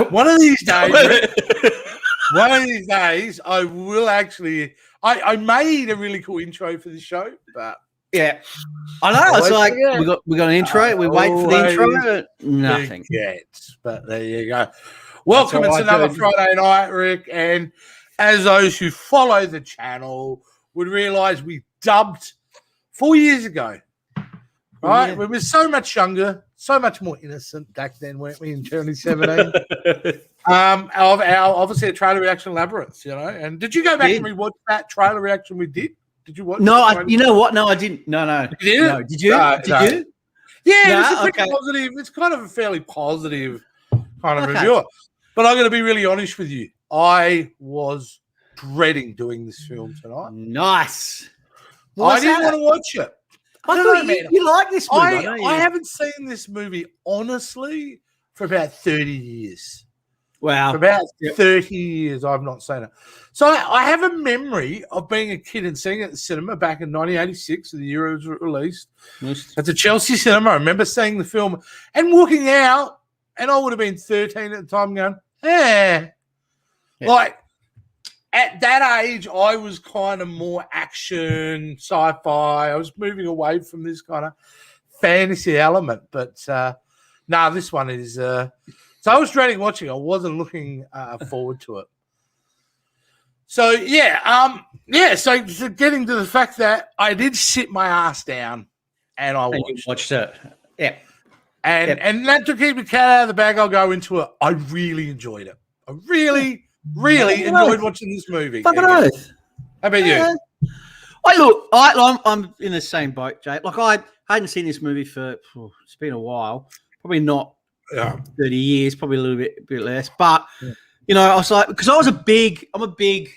One of these days, I will actually. I made a really cool intro for the show, but yeah, I know. It's like we got an intro. We wait for the intro. Nothing. But there you go. Welcome. It's another Friday night, Rick, and as those who follow the channel would realise, we dubbed 4 years ago. Right, we were so much younger, so much more innocent back then, weren't we? In 2017, obviously a trailer reaction Labyrinth, you know. And did you go back and rewatch that trailer reaction we did? Did you watch? No, you know what? No, I didn't. No. You didn't? No. Did you? Did you? Yeah, it was a pretty positive. It's kind of a fairly positive kind of review. But I'm going to be really honest with you. I was dreading doing this film tonight. Nice. I didn't want to watch it. I thought you like this movie. I haven't seen this movie, honestly, for about 30 years. Wow. For about 30 years, I've not seen it. So I have a memory of being a kid and seeing it at the cinema back in 1986, the year it was released. At the Chelsea cinema. I remember seeing the film and walking out, and I would have been 13 at the time going, Like, at that age, I was kind of more action, sci-fi. I was moving away from this kind of fantasy element. But, this one is... so I was dreading watching. I wasn't looking forward to it. So, so getting to the fact that I did sit my ass down and I watched it. Yeah. And that to keep the cat out of the bag, I'll go into it. I really enjoyed it. I really enjoyed watching this movie. Fucking oath. How about you? I'm in the same boat, Jake. Like, I hadn't seen this movie for, it's been a while. Probably not 30 years, probably a little bit less. But, you know, I was like, because I'm a big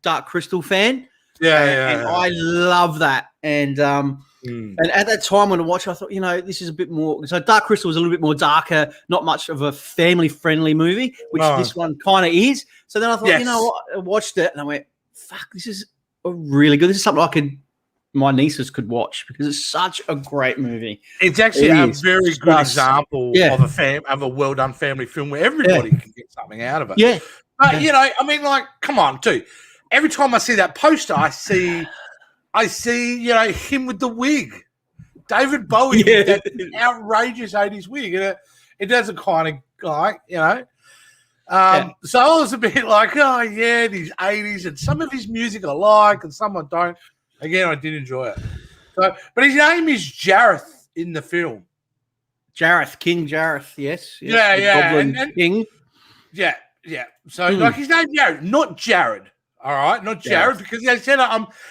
Dark Crystal fan. And I love that. And at that time when I watched it, I thought, you know, this is a bit more. So Dark Crystal was a little bit more darker, not much of a family-friendly movie, which this one kind of is. So then I thought, you know what? I watched it and I went, fuck, this is really good. This is something my nieces could watch because it's such a great movie. It's actually a very good example of a well-done family film where everybody can get something out of it. Yeah. But, you know, I mean, like, come on, dude. Every time I see that poster, I see, you know, him with the wig, David Bowie with that outrageous 80s wig. And it doesn't kind of like, you know. So I was a bit like, these 80s, and some of his music I like and some I don't. Again, I did enjoy it. So, but his name is Jareth in the film. Jareth, King Jareth, yes. And King. Yeah. So, like, his name's Jared, not Jared. All right, not Jared, because they said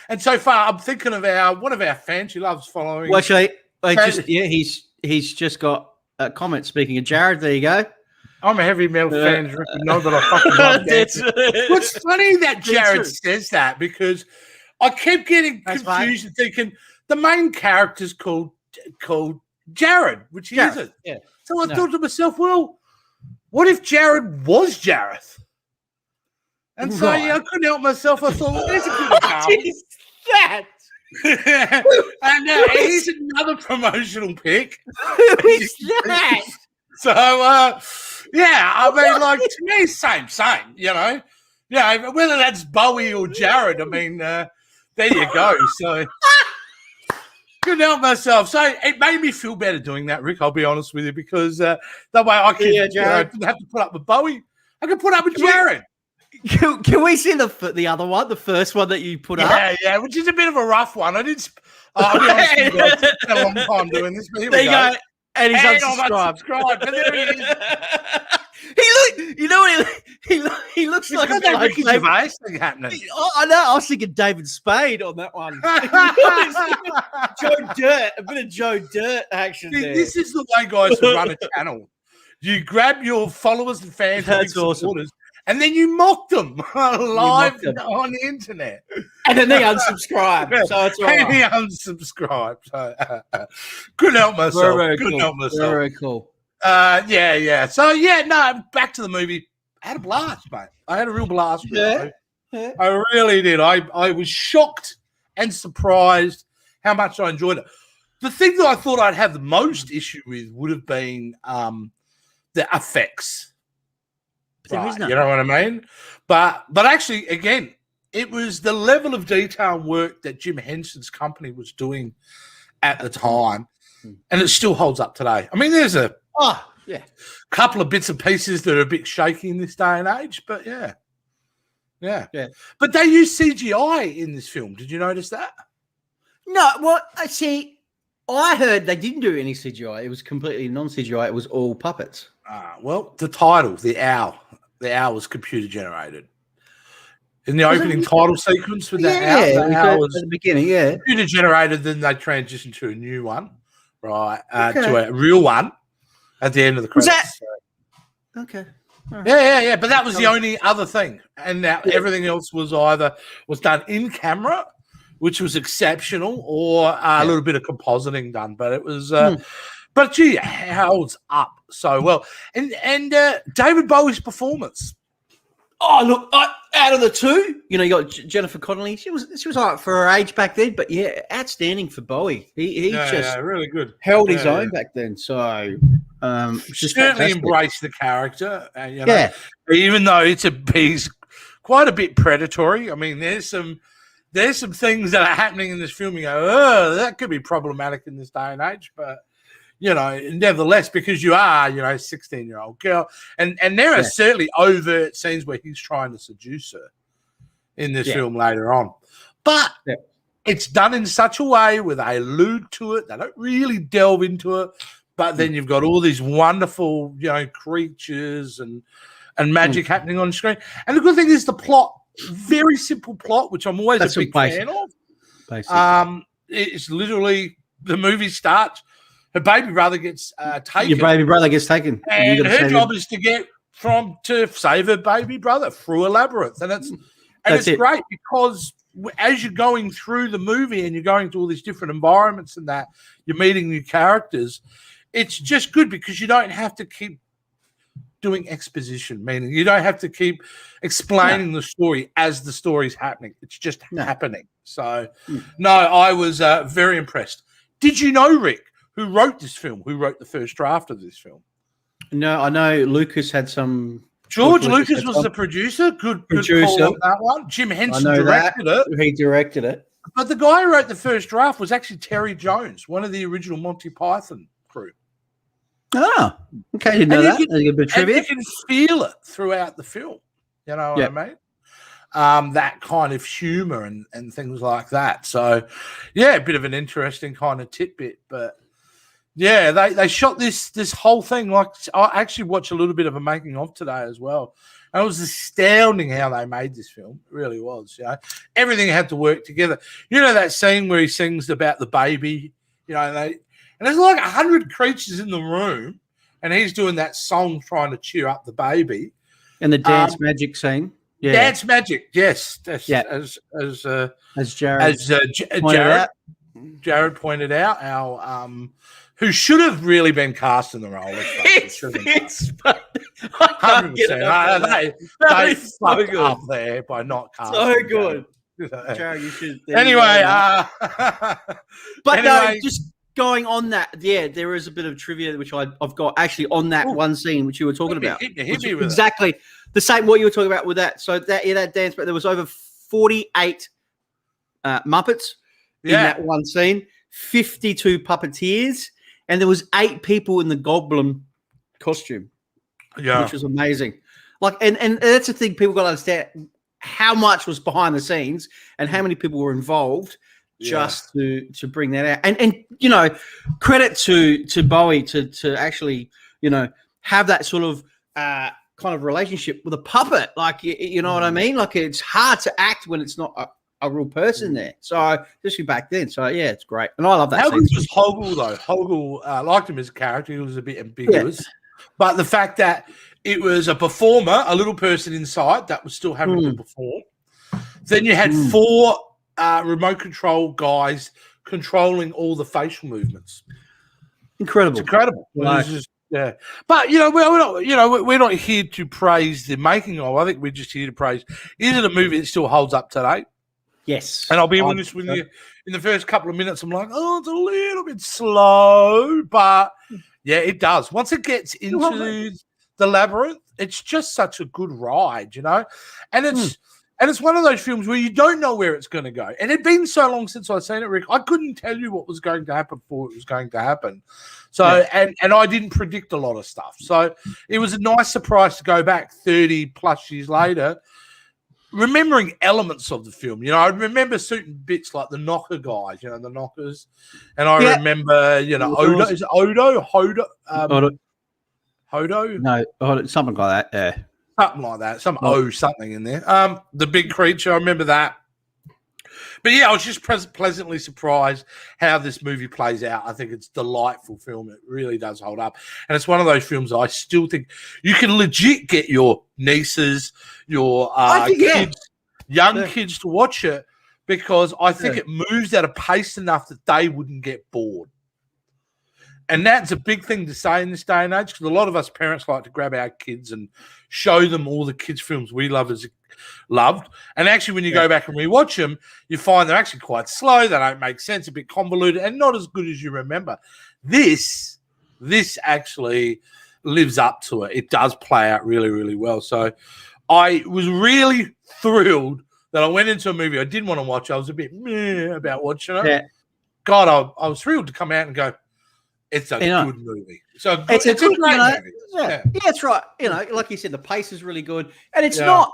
and so far I'm thinking of one of our fans who loves following. Well, actually, he's just got a comment. Speaking of Jared, there you go. I'm a heavy metal fan. You know that I fucking love that. What's funny that Jared says that, because I kept getting confused and thinking the main character's called Jared, which he isn't. Yeah. So I thought to myself, well, what if Jared was Jareth? And so I couldn't help myself. I thought, well, there's a good example. What is that? And here's another promotional pick. Who is that? So, I mean, like, to me, same, you know. Yeah, whether that's Bowie or Jared, I mean, there you go. So, couldn't help myself. So, it made me feel better doing that, Rick, I'll be honest with you, because that way I can didn't have to put up with Bowie. I can put up with Jared. Can we see the other one, the first one that you put up? Yeah, which is a bit of a rough one. I did. I'll be honest with you, it's been a long time doing this. But here we go. And he's unsubscribed. But there he is. He looks like that Ricky Gervais thing happening. I know. I was thinking David Spade on that one. Joe Dirt, a bit of Joe Dirt action there. This is the way guys who run a channel. You grab your followers and fans and supporters, and then you mock them live on the internet. And then they unsubscribe. So it's all right. And he unsubscribed. So, couldn't help myself. Couldn't help myself. Very cool. Yeah. So, back to the movie. I had a blast, mate. I had a real blast with it. Yeah. I really did. I was shocked and surprised how much I enjoyed it. The thing that I thought I'd have the most issue with would have been the effects. There is none. You know what I mean? But actually, again, it was the level of detail and work that Jim Henson's company was doing at the time, and it still holds up today. I mean, there's a couple of bits and pieces that are a bit shaky in this day and age, but yeah. But they use CGI in this film. Did you notice that? No, well, see, I heard they didn't do any CGI. It was completely non-CGI. It was all puppets. Well, the title, the owl was computer generated. In the opening title sequence with that owl was at the beginning, computer generated. Then they transitioned to a new one, right? To a real one at the end of the credits. Okay. Right. Yeah. But that was the only other thing, and now everything else was either done in camera, which was exceptional, or a little bit of compositing done. But it was, but gee, it holds up so well. And David Bowie's performance. Oh, look, out of the two, you got Jennifer Connelly. She was all right for her age back then, but outstanding for Bowie. He just really good. Held his own back then. So certainly embraced the character, and even though he's quite a bit predatory. I mean, there's some things that are happening in this film. You go, oh, that could be problematic in this day and age, but. Nevertheless, because you are, a 16-year-old girl, and there are certainly overt scenes where he's trying to seduce her in this film later on. But it's done in such a way where they allude to it. They don't really delve into it. But then you've got all these wonderful, creatures and magic happening on screen. And the good thing is the plot, very simple plot, which I'm always a big fan of. It's literally the movie starts. Her baby brother gets taken. Your baby brother gets taken. And her job is to save her baby brother through a labyrinth. And it's great because as you're going through the movie and you're going to all these different environments and that, you're meeting new characters, it's just good because you don't have to keep doing exposition, meaning you don't have to keep explaining the story as the story's happening. It's just happening. So, I was very impressed. Did you know, Rick, who wrote this film? Who wrote the first draft of this film? No, I know Lucas had some. George Lucas was the producer. Good call on that one. Jim Henson directed it. He directed it. But the guy who wrote the first draft was actually Terry Jones, one of the original Monty Python crew. Oh, okay. I didn't know that. A bit of trivia. And you can feel it throughout the film. You know what I mean? That kind of humor and things like that. So, a bit of an interesting kind of tidbit, but. Yeah, they shot this whole thing. Like I actually watched a little bit of a making of today as well. And it was astounding how they made this film. It really was. Everything had to work together. That scene where he sings about the baby. And there's like 100 creatures in the room, and he's doing that song trying to cheer up the baby. And the dance magic scene. Yeah. Dance magic, yes. As Jared pointed out, our who should have really been cast in the role. It's 100%. They fucked up there by not casting. So good. Jared, you should. Anyway, just going on that, there is a bit of trivia which I've got actually on that one scene which you were talking about. Hit me with exactly the same what you were talking about with that. So that dance, but there was over 48 Muppets in that one scene, 52 puppeteers. And there was 8 people in the Goblin costume, which was amazing. Like, and that's the thing people got to understand how much was behind the scenes and how many people were involved just to bring that out. And credit to Bowie to actually have that sort of kind of relationship with a puppet. Like you know what I mean? Like it's hard to act when it's not a real person there. So especially back then. So it's great. And I love that. How good was Hoggle though? Hoggle, I liked him as a character. He was a bit ambiguous. But the fact that it was a performer, a little person inside that was still having to perform. Then you had 4 remote control guys controlling all the facial movements. Incredible. It's incredible. Like, but we're not here to praise the making of. I think we're just here to praise. Is it a movie that still holds up today? Yes. And I'll be honest with you, in the first couple of minutes, I'm like, it's a little bit slow, but Yeah, it does. Once it gets into the Labyrinth, it's just such a good ride, and it's one of those films where you don't know where it's going to go. And it'd been so long since I'd seen it, Rick, I couldn't tell you what was going to happen before it was going to happen. So, and I didn't predict a lot of stuff. So it was a nice surprise to go back 30 plus years later, remembering elements of the film. I remember certain bits like the knocker guys, the knockers. And I remember, Odo, is it Odo? Hodo? No, something like that, yeah. Something like that. Something in there. The big creature, I remember that. But yeah, I was just pleasantly surprised how this movie plays out. I think it's a delightful film. It really does hold up. And it's one of those films I still think you can legit get your nieces, your kids, young kids to watch it, because I think it moves at a pace enough that they wouldn't get bored. And that's a big thing to say in this day and age, because a lot of us parents like to grab our kids and show them all the kids' films we loved. And actually, when you go back and rewatch them, you find they're actually quite slow. They don't make sense, a bit convoluted, and not as good as you remember. This actually lives up to it. It does play out really, really well. So I was really thrilled that I went into a movie I didn't want to watch. I was a bit meh about watching it. Yeah. God, I was thrilled to come out and go, it's a good movie. So it's a great movie. Yeah, that's right. Like you said, the pace is really good, and it's not.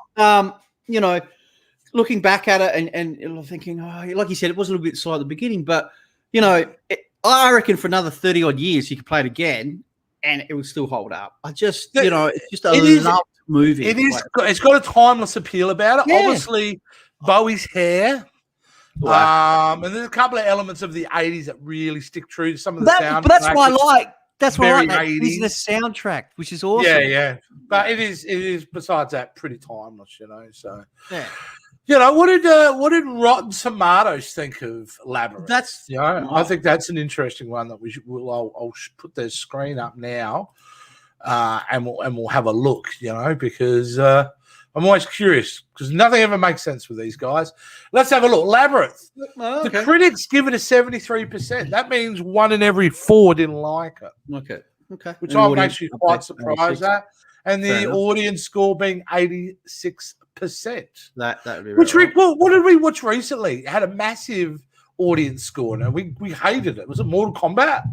Looking back at it and thinking, like you said, it was a little bit slow at the beginning, but I reckon for another 30 odd years you could play it again, and it would still hold up. It's just a loved movie. It's got a timeless appeal about it. Yeah. Obviously, Bowie's hair. Wow. And there's a couple of elements of the 80s that really stick true to some of the sound. But that's what I like. That's what I like. It's the soundtrack, which is awesome. Yeah. But it is besides that pretty timeless, So what did Rotten Tomatoes think of Labyrinth? I think that's an interesting one that I'll put the screen up now, and we'll have a look, because I'm always curious, because nothing ever makes sense with these guys. Let's have a look. Labyrinth. Oh, okay. The critics give it a 73%. That means 1 in every 4 didn't like it. Okay. Which I'm actually quite surprised at. And the audience score being 86%. That'd be which, Rick, what did we watch recently? It had a massive audience score. And we hated it. Was it Mortal Kombat?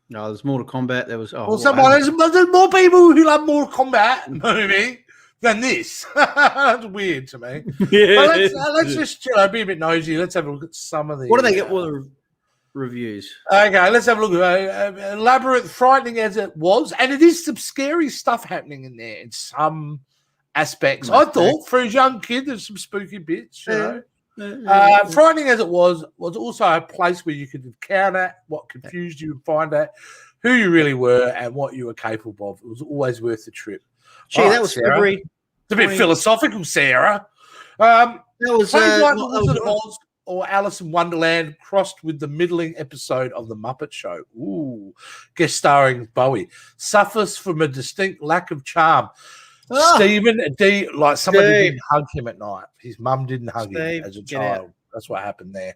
No, there's Mortal Kombat. There was... there's more people who love Mortal Kombat movie than this. That's weird to me. Yeah. But let's just be a bit nosy. Let's have a look at some of the... What do they get for the reviews? Okay, let's have a look. Labyrinth, frightening as it was, and it is some scary stuff happening in there in some aspects. I thought for a young kid, there's some spooky bits, frightening as it was also a place where you could encounter what confused you and find out who you really were and what you were capable of. It was always worth the trip. Gee, that was Sarah. February. It's a bit philosophical, Sarah. That was Oz or Alice in Wonderland crossed with the middling episode of The Muppet Show. Ooh, guest starring Bowie. Suffers from a distinct lack of charm. Stephen D, like somebody didn't hug him at night. His mum didn't hug him as a child. That's what happened there.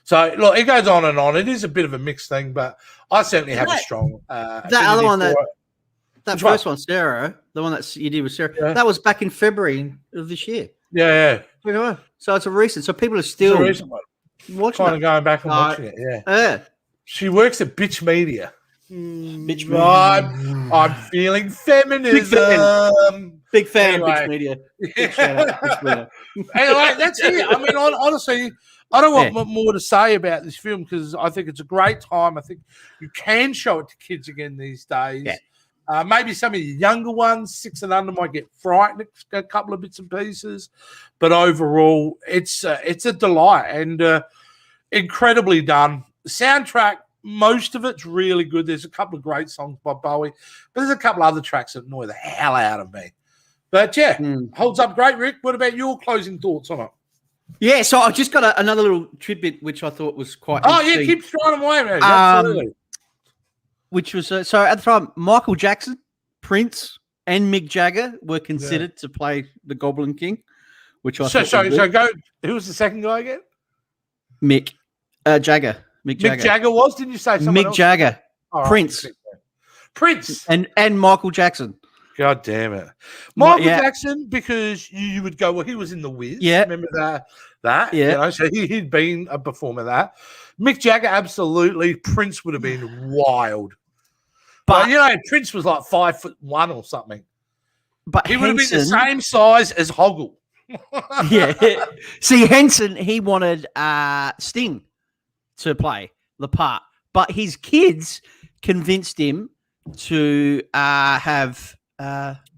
So, look, it goes on and on. It is a bit of a mixed thing, but I certainly have a strong that other one that first one, Sarah, the one that you did with Sarah, that was back in February of this year. Yeah. So it's a recent. So people are still watching kind of going back and watching it. Yeah. She works at Bitch Media. Bitch Media. I'm feeling feminism. Big fan of Bitch Media. Big shout out to Bitch Media. Anyway, that's it. I mean, honestly, I don't want more to say about this film because I think it's a great time. I think you can show it to kids again these days. Yeah. Maybe some of the younger ones, 6 and under, might get frightened at a couple of bits and pieces, but overall, it's a delight and incredibly done. The soundtrack, most of it's really good. There's a couple of great songs by Bowie, but there's a couple other tracks that annoy the hell out of me. But holds up great. Rick, what about your closing thoughts on it? Yeah, so I just got another little tidbit which I thought was quite interesting. Yeah, keep throwing them away, man. Absolutely. Which was so at the time, Michael Jackson, Prince, and Mick Jagger were considered to play the Goblin King, which I thought so go. Who was the second guy again? Mick Jagger. Mick Jagger was. Didn't you say someone Mick else? Jagger, Prince, Prince. And Michael Jackson. God damn it. Michael Jackson, because you would go, well, he was in The Wiz. Yeah. Remember that? Yeah. You know, so he'd been a performer that. Mick Jagger, absolutely. Prince would have been wild. But you know, Prince was like 5'1" or something. But he would have been the same size as Hoggle. Yeah. See, Henson, he wanted Sting to play the part, but his kids convinced him to have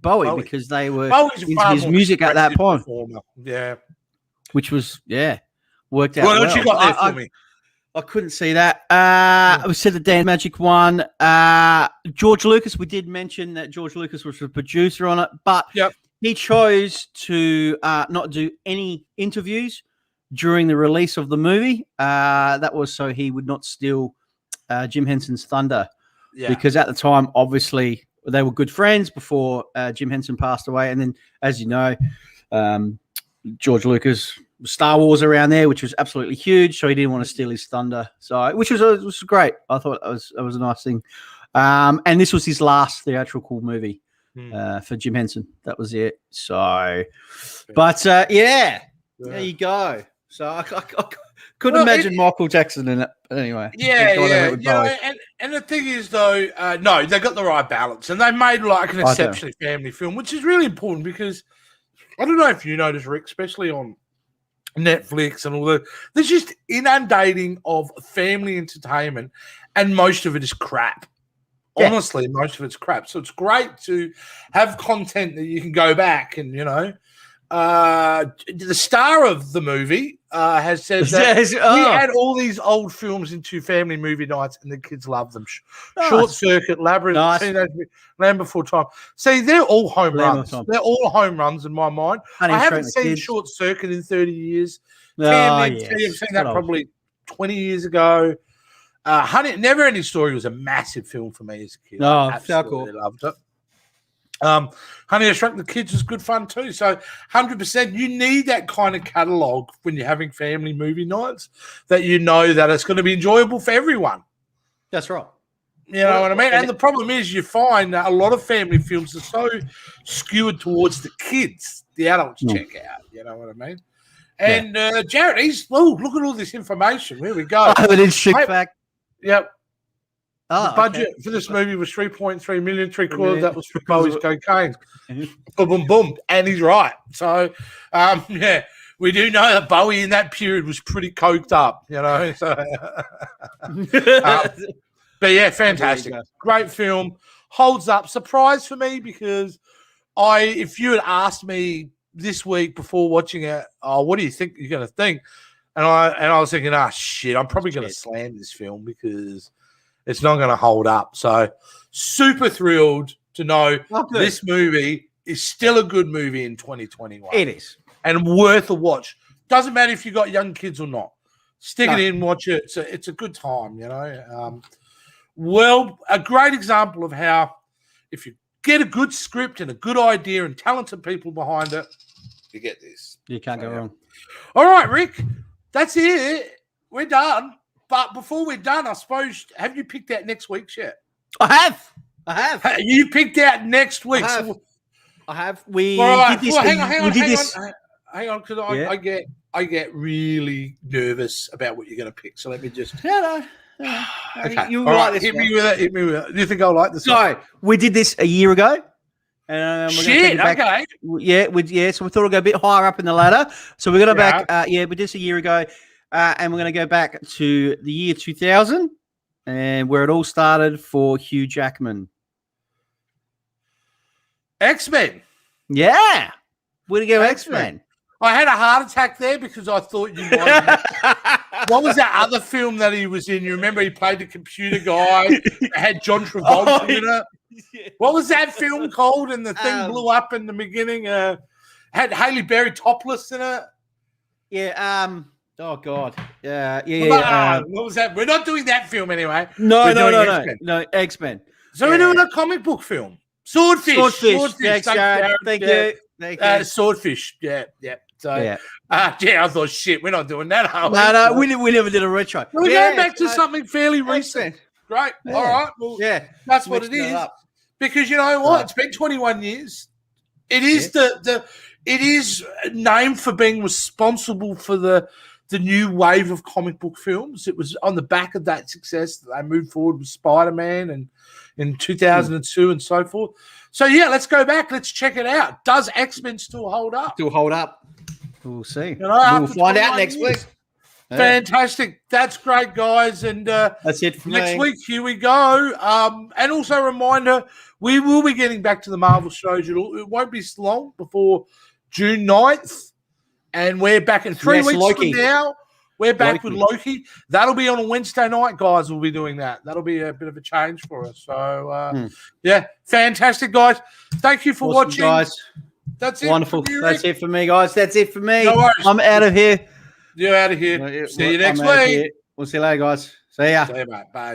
Bowie because they were into his music at that point. Performer. Yeah. Which was, worked out What you got there for me? I couldn't see that. We said the Dan Magic one. George Lucas, we did mention that George Lucas was the producer on it, but he chose to not do any interviews during the release of the movie. That was so he would not steal Jim Henson's thunder. Yeah. Because at the time, obviously, they were good friends before Jim Henson passed away. And then, as you know, George Lucas, Star Wars around there, which was absolutely huge. So he didn't want to steal his thunder. So, which was great. I thought it was a nice thing. And this was his last theatrical movie for Jim Henson. That was it. So, but there you go. So I couldn't imagine Michael Jackson in it. But anyway. And the thing is, though, no, they got the right balance. And they made like an exceptionally family film, which is really important because I don't know if you notice, Rick, especially on Netflix and all that, there's just inundating of family entertainment, and most of it is crap. Yeah. Honestly, most of it's crap. So it's great to have content that you can go back and, you know, the star of the movie has said that we had all these old films into family movie nights and the kids love them. Short Circuit, Labyrinth, Land Before Time. See, they're all home runs. They're all home runs in my mind. I haven't seen Short Circuit in 30 years. I've seen that probably 20 years ago. Honey, Never Ending Story was a massive film for me as a kid. I absolutely loved it. Honey, I Shrunk the Kids was good fun too. So 100%, you need that kind of catalogue when you're having family movie nights that you know that it's going to be enjoyable for everyone. That's right. You know what I mean? And the problem is you find that a lot of family films are so skewed towards the kids, the adults check out. You know what I mean? And Jared, look at all this information. Here we go. It is chick fact. Yep. The budget for this movie was 3.3 million, three-quarters. That was for Bowie's cocaine. Boom, boom, boom. And he's right. So, we do know that Bowie in that period was pretty coked up, you know. So, but yeah, fantastic. Great film. Holds up. Surprise for me because if you had asked me this week before watching it, what do you think you're going to think? And I was thinking, shit, I'm probably going to slam this film because it's not going to hold up. So super thrilled to know this movie is still a good movie in 2021. It is. And worth a watch. Doesn't matter if you've got young kids or not. Stick it in, watch it. It's a good time, you know. Well, a great example of how if you get a good script and a good idea and talented people behind it, you get this. You can't go wrong. All right, Rick. That's it. We're done. But before we're done, I suppose, have you picked out next week's yet? I have. You picked out next week. I have. We did this. Well, hang on, because I get really nervous about what you're going to pick. So let me just. Okay. You like this? Hit me with it. Do you think I'll like this? No, we did this a year ago. Shit. Okay. Yeah. So we thought we'd go a bit higher up in the ladder. So we're going to back. We did this a year ago. And we're going to go back to the year 2000 and where it all started for Hugh Jackman. X-Men. Yeah. Where to go, X-Men? I had a heart attack there because I thought you might. What was that other film that he was in? You remember he played the computer guy? It had John Travolta in it. Yeah. What was that film called? And the thing blew up in the beginning. Had Halle Berry topless in it. Yeah. Oh God! Yeah. What was that? We're not doing that film anyway. No, X-Men. So we're doing a comic book film. Swordfish. Thanks, Jared. Thank you. Swordfish. Yeah. So, I thought, shit, we're not doing that. No, we never did a retro. We're going back to something fairly recent. Great. Yeah. All right. Well, that's what it is. Because you know what? It's been 21 years. It is it is named for being responsible for the new wave of comic book films. It was on the back of that success that they moved forward with Spider-Man and in 2002 and so forth. So yeah, let's go back. Let's check it out. Does X-Men still hold up? We'll see. You know, we'll find out next week. Fantastic. That's great, guys. And that's it for next week. Here we go. And also a reminder, we will be getting back to the Marvel shows. It won't be long before June 9th. And we're back in 3 weeks from now. We're back with Loki. That'll be on a Wednesday night, guys. We'll be doing that. That'll be a bit of a change for us. So, fantastic, guys. Thank you for watching. Guys. That's it. Wonderful. That's it for me, guys. That's it for me. No worries. I'm out of here. You're out of here. See you next week. We'll see you later, guys. See ya. See you, mate. Bye.